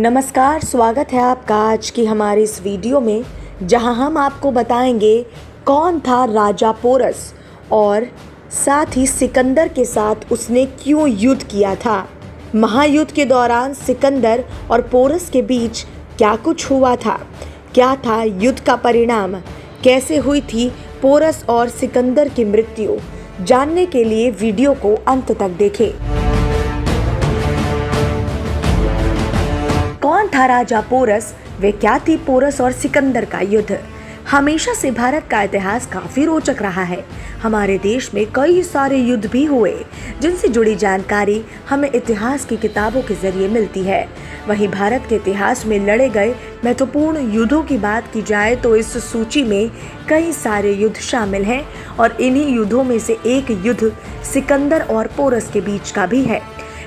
नमस्कार, स्वागत है आपका आज की हमारी इस वीडियो में, जहां हम आपको बताएंगे कौन था राजा पोरस और साथ ही सिकंदर के साथ उसने क्यों युद्ध किया था। महायुद्ध के दौरान सिकंदर और पोरस के बीच क्या कुछ हुआ था, क्या था युद्ध का परिणाम, कैसे हुई थी पोरस और सिकंदर की मृत्यु। जानने के लिए वीडियो को अंत तक देखें। कौन था राजा पोरस, वे क्या थी पोरस और सिकंदर का युद्ध। हमेशा से भारत का इतिहास काफी रोचक रहा है। हमारे देश में कई सारे युद्ध भी हुए जिनसे जुड़ी जानकारी हमें इतिहास की किताबों के जरिए मिलती है। वहीं भारत के इतिहास में लड़े गए महत्वपूर्ण युद्धों की बात की जाए तो इस सूची में कई सारे युद्ध शामिल हैं और इन्हीं युद्धों में से एक युद्ध सिकंदर और पोरस के बीच का भी है।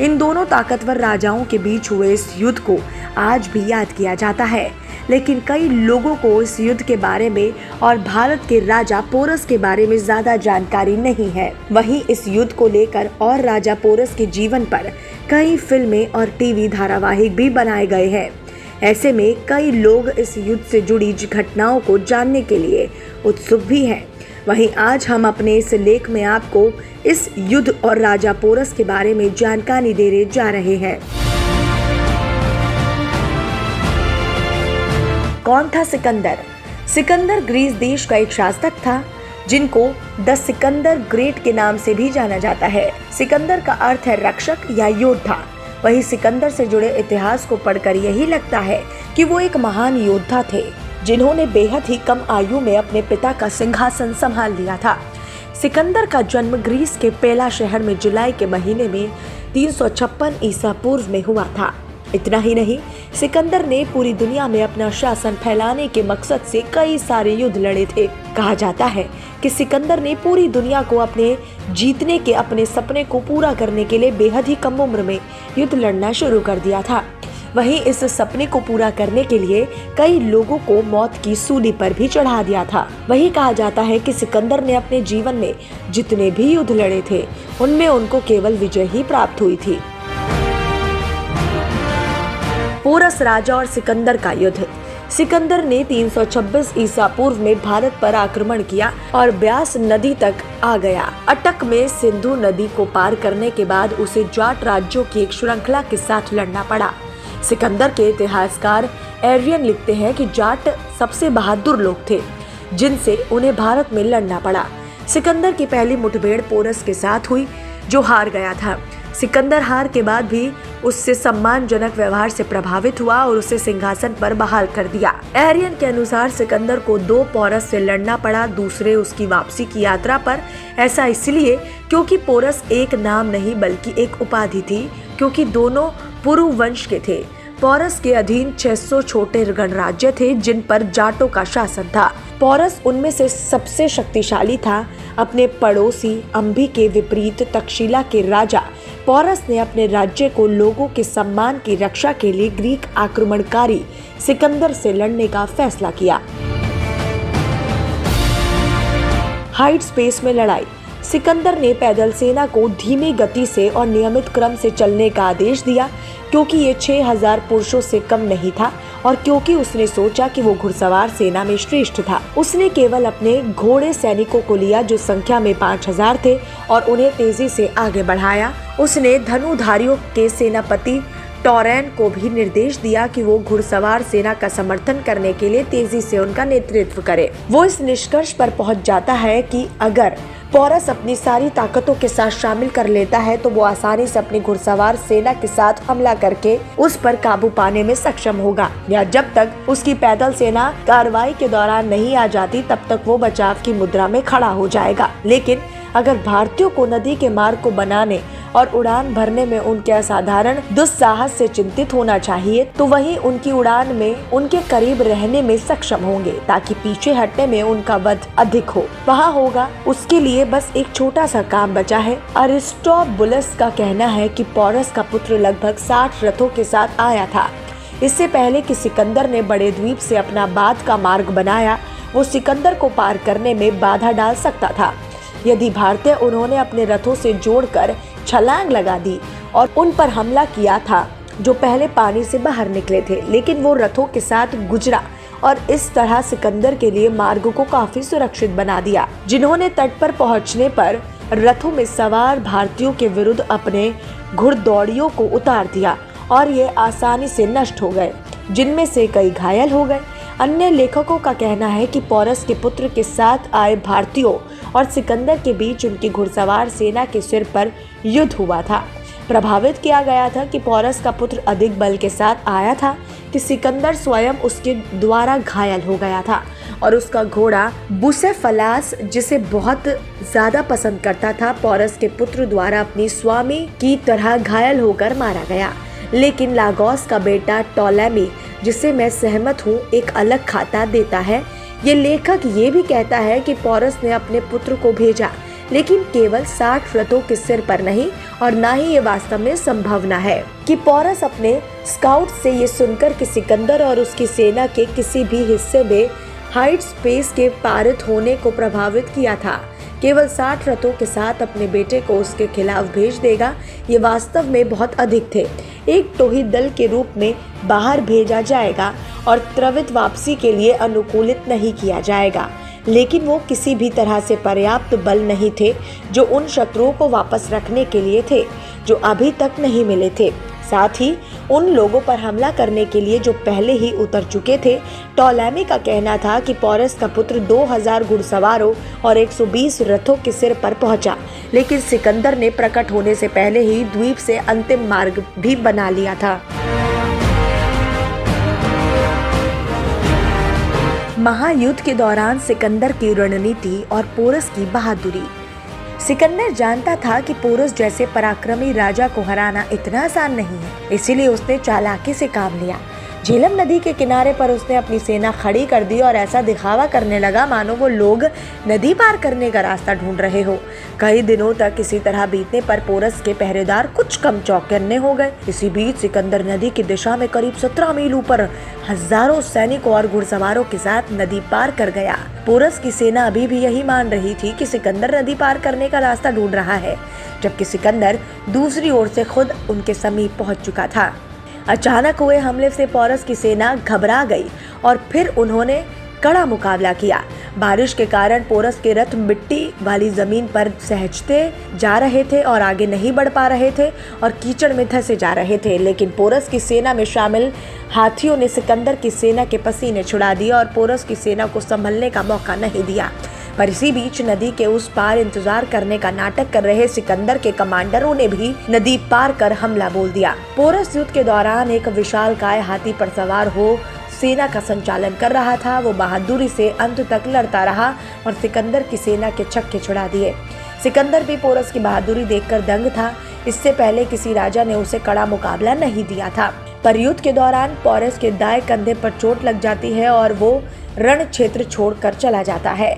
इन दोनों ताकतवर राजाओं के बीच हुए इस युद्ध को आज भी याद किया जाता है, लेकिन कई लोगों को इस युद्ध के बारे में और भारत के राजा पोरस के बारे में ज्यादा जानकारी नहीं है। वहीं इस युद्ध को लेकर और राजा पोरस के जीवन पर कई फिल्में और टीवी धारावाहिक भी बनाए गए हैं। ऐसे में कई लोग इस युद्ध से जुड़ी घटनाओं को जानने के लिए उत्सुक भी हैं। वहीं आज हम अपने इस लेख में आपको इस युद्ध और राजा पोरस के बारे में जानकारी देने जा रहे हैं। कौन था सिकंदर? सिकंदर ग्रीस देश का एक शासक था जिनको द सिकंदर ग्रेट के नाम से भी जाना जाता है। सिकंदर का अर्थ है रक्षक या योद्धा। वही सिकंदर से जुड़े इतिहास को पढ़कर यही लगता है कि वो एक महान योद्धा थे जिन्होंने बेहद ही कम आयु में अपने पिता का सिंहासन संभाल लिया था। सिकंदर का जन्म ग्रीस के पेला शहर में जुलाई के महीने में 356 ईसा पूर्व में हुआ था। इतना ही नहीं, सिकंदर ने पूरी दुनिया में अपना शासन फैलाने के मकसद से कई सारे युद्ध लड़े थे। कहा जाता है कि सिकंदर ने पूरी दुनिया को अपने जीतने के अपने सपने को पूरा करने के लिए बेहद ही कम उम्र में युद्ध लड़ना शुरू कर दिया था। वहीं इस सपने को पूरा करने के लिए कई लोगों को मौत की सूली पर भी चढ़ा दिया था। वही कहा जाता है कि सिकंदर ने अपने जीवन में जितने भी युद्ध लड़े थे उनमें उनको केवल विजय ही प्राप्त हुई थी। पोरस राजा और सिकंदर का युद्ध। सिकंदर ने 326 ईसा पूर्व में भारत पर आक्रमण किया और ब्यास नदी तक आ गया। अटक में सिंधु नदी को पार करने के बाद उसे जाट राज्यों की एक श्रृंखला के साथ लड़ना पड़ा। सिकंदर के इतिहासकार एरियन लिखते हैं कि जाट सबसे बहादुर लोग थे जिनसे उन्हें भारत में लड़ना पड़ा। सिकंदर की पहली मुठभेड़ पोरस के साथ हुई जो हार गया था। सिकंदर हार के बाद भी उससे सम्मानजनक व्यवहार से प्रभावित हुआ और उसे सिंहासन पर बहाल कर दिया। एरियन के अनुसार सिकंदर को 2 पोरस से लड़ना पड़ा, दूसरे उसकी वापसी की यात्रा पर। ऐसा इसलिए क्योंकि पोरस एक नाम नहीं बल्कि एक उपाधि थी, क्योंकि दोनों पुरु वंश के थे। पोरस के अधीन 600 छोटे गणराज्य थे जिन पर जाटों का शासन था। पोरस उनमें से सबसे शक्तिशाली था। अपने पड़ोसी अंबी के विपरीत तक्षशिला के राजा पोरस ने अपने राज्य को लोगों के सम्मान की रक्षा के लिए ग्रीक आक्रमणकारी सिकंदर से लड़ने का फैसला किया। हाइड स्पेस में लड़ाई। सिकंदर ने पैदल सेना को धीमी गति से और नियमित क्रम से चलने का आदेश दिया क्योंकि ये 6000 पुरुषों से कम नहीं था और क्योंकि उसने सोचा कि वो घुड़सवार सेना में श्रेष्ठ था। उसने केवल अपने घोड़े सैनिकों को लिया जो संख्या में 5000 थे और उन्हें तेजी से आगे बढ़ाया। उसने धनुधारियों के सेनापति टॉरेन को भी निर्देश दिया कि वो घुड़सवार सेना का समर्थन करने के लिए तेजी से उनका नेतृत्व करे। वो इस निष्कर्ष पर पहुंच जाता है कि अगर पोरस अपनी सारी ताकतों के साथ शामिल कर लेता है तो वो आसानी से अपनी घुड़सवार सेना के साथ हमला करके उस पर काबू पाने में सक्षम होगा, या जब तक उसकी पैदल सेना कार्रवाई के दौरान नहीं आ जाती तब तक वो बचाव की मुद्रा में खड़ा हो जाएगा। लेकिन अगर भारतीयों को नदी के मार्ग को बनाने और उड़ान भरने में उनके असाधारण दुस्साहस से चिंतित होना चाहिए तो वही उनकी उड़ान में उनके करीब रहने में सक्षम होंगे ताकि पीछे हटने में उनका वध अधिक हो। वहाँ होगा उसके लिए बस एक छोटा सा काम बचा है। अरिस्टोबुलस का कहना है कि पोरस का पुत्र लगभग 60 रथों के साथ आया था। इससे पहले कि सिकंदर ने बड़े द्वीप से अपना बाद का मार्ग बनाया, वो सिकंदर को पार करने में बाधा डाल सकता था। यदि भारतीय उन्होंने अपने रथों से जोड़कर छलांग लगा दी और उन पर हमला किया था जो पहले पानी से बाहर निकले थे, लेकिन वो रथों के साथ गुजरा और इस तरह सिकंदर के लिए मार्ग को काफी सुरक्षित बना दिया, जिन्होंने तट पर पहुंचने पर रथों में सवार भारतीयों के विरुद्ध अपने घुड़दौड़ियों को उतार दिया और ये आसानी से नष्ट हो गए, जिनमें से कई घायल हो गए। अन्य लेखकों का कहना है कि पोरस के पुत्र के साथ आए भारतीयों और सिकंदर के बीच उनकी घुड़सवार सेना के सिर पर युद्ध हुआ था। प्रभावित किया गया था कि पोरस का पुत्र अधिक बल के साथ आया था कि सिकंदर स्वयं उसके द्वारा घायल हो गया था और उसका घोड़ा बुसेफलास, जिसे बहुत ज्यादा पसंद करता था, पोरस के पुत्र द्वारा अपनी स्वामी की तरह घायल होकर मारा गया। लेकिन लागोस का बेटा टोलेमी, जिसे मैं सहमत हूँ, एक अलग खाता देता है। ये लेखक ये भी कहता है कि पोरस ने अपने पुत्र को भेजा, लेकिन केवल 60 रथों के सिर पर नहीं, और ना ही ये वास्तव में संभावना है कि पोरस अपने स्काउट से ये सुनकर कि सिकंदर और उसकी सेना के किसी भी हिस्से में हाइट स्पेस के पारित होने को प्रभावित किया था, केवल 60 रथों के साथ अपने बेटे को उसके खिलाफ भेज देगा। ये वास्तव में बहुत अधिक थे। एक टोही दल के रूप में बाहर भेजा जाएगा और त्वरित वापसी के लिए अनुकूलित नहीं किया जाएगा, लेकिन वो किसी भी तरह से पर्याप्त बल नहीं थे जो उन शत्रुओं को वापस रखने के लिए थे जो अभी तक नहीं मिले थे। साथ ही उन लोगों पर हमला करने के लिए जो पहले ही उतर चुके थे। टोलेमी का कहना था कि पोरस का पुत्र 2000 घुड़सवारों और 120 रथों के सिर पर पहुंचा, लेकिन सिकंदर ने प्रकट होने से पहले ही द्वीप से अंतिम मार्ग भी बना लिया था। महायुद्ध के दौरान सिकंदर की रणनीति और पोरस की बहादुरी। सिकंदर जानता था कि पोरस जैसे पराक्रमी राजा को हराना इतना आसान नहीं है, इसीलिए उसने चालाकी से काम लिया। झेलम नदी के किनारे पर उसने अपनी सेना खड़ी कर दी और ऐसा दिखावा करने लगा मानो वो लोग नदी पार करने का रास्ता ढूंढ रहे हो। कई दिनों तक इसी तरह बीतने पर पोरस के पहरेदार कुछ कम चौकन्ने हो गए। इसी बीच सिकंदर नदी की दिशा में करीब 17 मील ऊपर हजारों सैनिकों और घुड़सवारों के साथ नदी पार कर गया। पोरस की सेना अभी भी यही मान रही थी कि सिकंदर नदी पार करने का रास्ता ढूंढ रहा है, जबकि सिकंदर दूसरी ओर से खुद उनके समीप पहुंच चुका था। अचानक हुए हमले से पोरस की सेना घबरा गई और फिर उन्होंने कड़ा मुकाबला किया। बारिश के कारण पोरस के रथ मिट्टी वाली जमीन पर सहजते जा रहे थे और आगे नहीं बढ़ पा रहे थे और कीचड़ में धंसे जा रहे थे, लेकिन पोरस की सेना में शामिल हाथियों ने सिकंदर की सेना के पसीने छुड़ा दिए और पोरस की सेना को संभलने का मौका नहीं दिया। पर इसी बीच नदी के उस पार इंतजार करने का नाटक कर रहे सिकंदर के कमांडरों ने भी नदी पार कर हमला बोल दिया। पोरस युद्ध के दौरान एक विशालकाय हाथी पर सवार हो सेना का संचालन कर रहा था। वो बहादुरी से अंत तक लड़ता रहा और सिकंदर की सेना के छक्के छुड़ा दिए। सिकंदर भी पोरस की बहादुरी देखकर दंग था। इससे पहले किसी राजा ने उसे कड़ा मुकाबला नहीं दिया था। पर युद्ध के दौरान पोरस के दाएं कंधे पर चोट लग जाती है और वो रण क्षेत्र छोड़कर चला जाता है।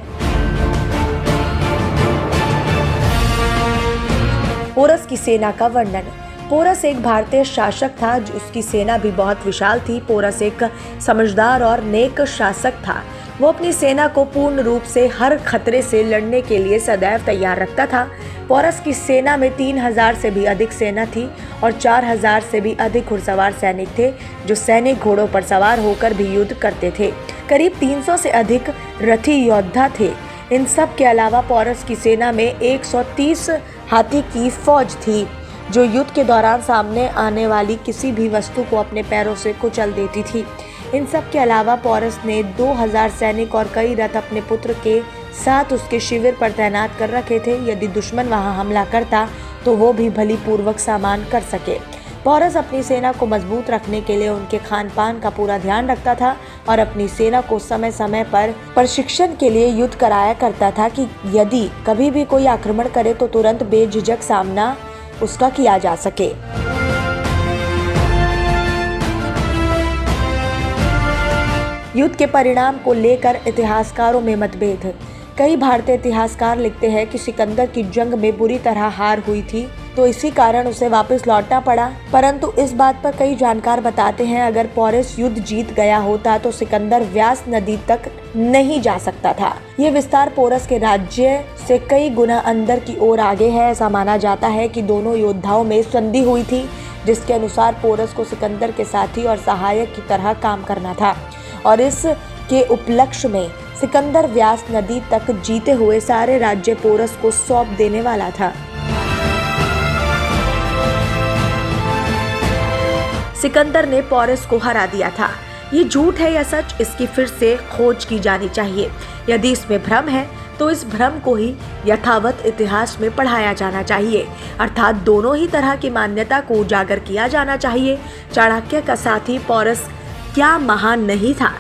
पोरस की सेना का वर्णन। पोरस एक भारतीय शासक था, उसकी सेना भी बहुत विशाल थी। पोरस एक समझदार और नेक शासक था। वो अपनी सेना को पूर्ण रूप से हर खतरे से लड़ने के लिए सदैव तैयार रखता था। पोरस की सेना में 3000 से भी अधिक सेना थी और 4000 से भी अधिक घुड़सवार सैनिक थे, जो सैनिक घोड़ों पर सवार होकर भी युद्ध करते थे। करीब 300 से अधिक रथी योद्धा थे। इन सब के अलावा पोरस की सेना में 130 हाथी की फौज थी, जो युद्ध के दौरान सामने आने वाली किसी भी वस्तु को अपने पैरों से कुचल देती थी। इन सब के अलावा पोरस ने 2000 सैनिक और कई रथ अपने पुत्र के साथ उसके शिविर पर तैनात कर रखे थे। यदि दुश्मन वहां हमला करता तो वो भी भली पूर्वक सामान कर सके। पोरस अपनी सेना को मजबूत रखने के लिए उनके खान पान का पूरा ध्यान रखता था और अपनी सेना को समय समय पर प्रशिक्षण के लिए युद्ध कराया करता था कि यदि कभी भी कोई आक्रमण करे तो तुरंत बेझिझक सामना उसका किया जा सके। युद्ध के परिणाम को लेकर इतिहासकारों में मतभेद है। कई भारतीय इतिहासकार लिखते हैं कि सिकंदर की जंग में बुरी तरह हार हुई थी, तो इसी कारण उसे वापस लौटना पड़ा। परंतु इस बात पर कई जानकार बताते हैं अगर पोरस युद्ध जीत गया होता तो सिकंदर व्यास नदी तक नहीं जा सकता था। ये विस्तार पोरस के राज्य से कई गुना अंदर की ओर आगे है। ऐसा माना जाता है कि दोनों योद्धाओं में संधि हुई थी, जिसके अनुसार पोरस को सिकंदर के साथी और सहायक की तरह काम करना था और इस के उपलक्ष्य में सिकंदर व्यास नदी तक जीते हुए सारे राज्य पोरस को सौंप देने वाला था। सिकंदर ने पोरस को हरा दिया था। ये झूठ है या सच, इसकी फिर से खोज की जानी चाहिए। यदि इसमें भ्रम है तो इस भ्रम को ही यथावत इतिहास में पढ़ाया जाना चाहिए, अर्थात दोनों ही तरह की मान्यता को उजागर किया जाना चाहिए। चाणक्य का साथी पोरस क्या महान नहीं था?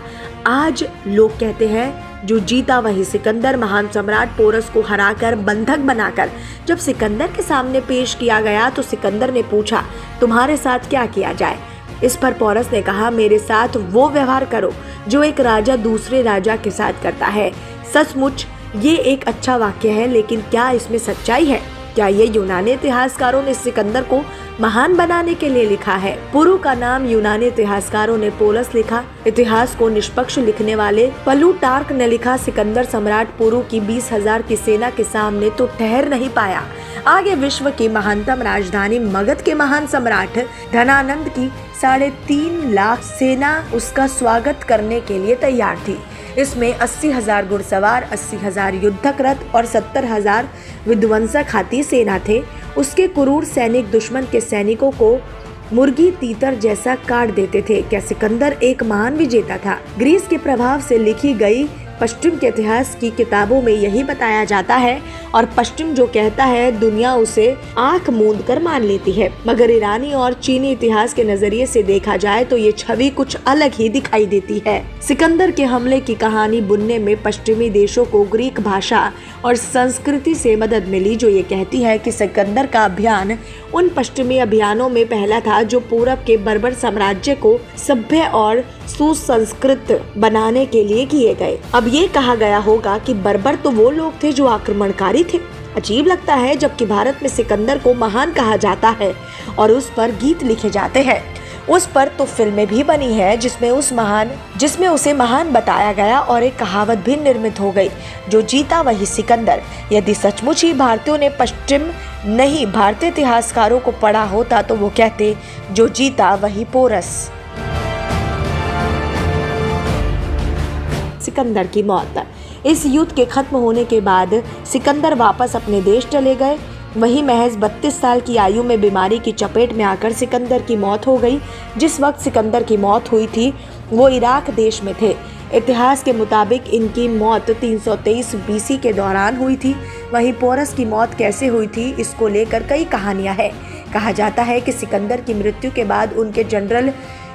आज लोग कहते हैं जो जीता वही सिकंदर। महान सम्राट पोरस को हराकर बंधक बनाकर जब सिकंदर के सामने पेश किया गया तो सिकंदर ने पूछा, तुम्हारे साथ क्या किया जाए? इस पर पोरस ने कहा, मेरे साथ वो व्यवहार करो जो एक राजा दूसरे राजा के साथ करता है। सचमुच ये एक अच्छा वाक्य है, लेकिन क्या इसमें सच्चाई है? क्या ये यूनानी इतिहासकारों ने सिकंदर को महान बनाने के लिए लिखा है? पुरु का नाम यूनानी इतिहासकारों ने पोलस लिखा। इतिहास को निष्पक्ष लिखने वाले प्लूटार्क ने लिखा, सिकंदर सम्राट पुरु की 20,000 की सेना के सामने तो ठहर नहीं पाया। आगे विश्व की महानतम राजधानी मगध के महान सम्राट धनानंद की 3.5 लाख सेना उसका स्वागत करने के लिए तैयार थी। इसमें 80,000 घुड़सवार, 80,000 युद्धक रथ और 70,000 विध्वंसक हाथी सेना थे। उसके क्रूर सैनिक दुश्मन के सैनिकों को मुर्गी तीतर जैसा काट देते थे। क्या सिकंदर एक महान विजेता था? ग्रीस के प्रभाव से लिखी गई पश्चिम के इतिहास की किताबों में यही बताया जाता है और पश्चिम जो कहता है दुनिया उसे आंख मूंद कर मान लेती है। मगर ईरानी और चीनी इतिहास के नजरिए से देखा जाए तो ये छवि कुछ अलग ही दिखाई देती है। सिकंदर के हमले की कहानी बुनने में पश्चिमी देशों को ग्रीक भाषा और संस्कृति से मदद मिली, जो ये कहती है कि सिकंदर का अभियान उन पश्चिमी अभियानों में पहला था जो पूरब के बर्बर साम्राज्य को सभ्य और सुसंस्कृत बनाने के लिए किए गए। अब ये कहा गया होगा कि बर्बर तो वो लोग थे जो आक्रमणकारी थे। अजीब लगता है जबकि भारत में सिकंदर को महान कहा जाता है और उस पर गीत लिखे जाते हैं। उस पर तो फिल्में भी बनी है जिसमें उसे महान बताया गया और एक कहावत भी निर्मित हो गई, जो जीता वही सिकंदर। यदि सचमुच ही भारतीयों ने पश्चिम नहीं भारतीय इतिहासकारों को पढ़ा होता तो वो कहते, जो जीता वही पोरस। सिकंदर की मौत। इस युद्ध के खत्म होने के बाद सिकंदर वापस अपने देश चले गए। वहीं महज 32 साल की आयु में बीमारी की चपेट में आकर सिकंदर की मौत हो गई। जिस वक्त सिकंदर की मौत हुई थी वो इराक देश में थे। इतिहास के मुताबिक इनकी मौत 323 बीसी के दौरान हुई थी। वहीं पोरस की मौत कैसे हुई थी, इसको लेकर कई कहानियां हैं। कहा जाता है कि सिकंदर की मृत्यु के बाद उनके जनरल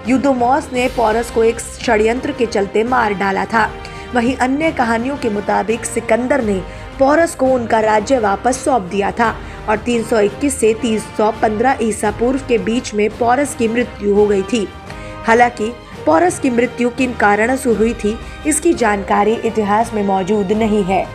यूदोमोस ने पोरस को एक षड्यंत्र के चलते मार डाला था। वहीं अन्य कहानियों के मुताबिक सिकंदर ने पोरस को उनका राज्य वापस सौंप दिया था और 321 से 315 ईसा पूर्व के बीच में पोरस की मृत्यु हो गई थी। हालांकि पोरस की मृत्यु किन कारणों से हुई थी, इसकी जानकारी इतिहास में मौजूद नहीं है।